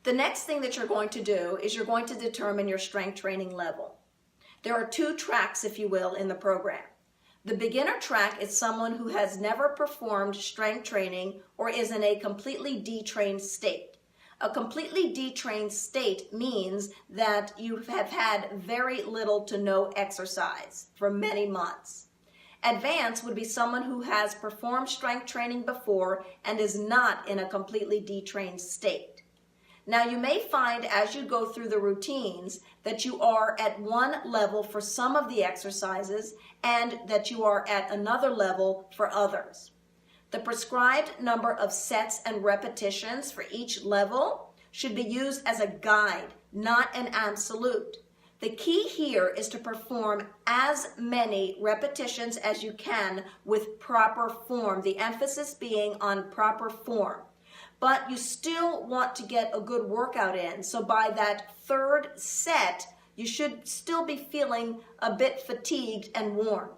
The next thing that you're going to do is you're going to determine your strength training level. There are two tracks, if you will, in the program. The beginner track is someone who has never performed strength training or is in a completely detrained state. A completely detrained state means that you have had very little to no exercise for many months. Advanced would be someone who has performed strength training before and is not in a completely detrained state. Now, you may find as you go through the routines that you are at one level for some of the exercises and that you are at another level for others. The prescribed number of sets and repetitions for each level should be used as a guide, not an absolute. The key here is to perform as many repetitions as you can with proper form, the emphasis being on proper form. But you still want to get a good workout in. So by that third set, you should still be feeling a bit fatigued and worn.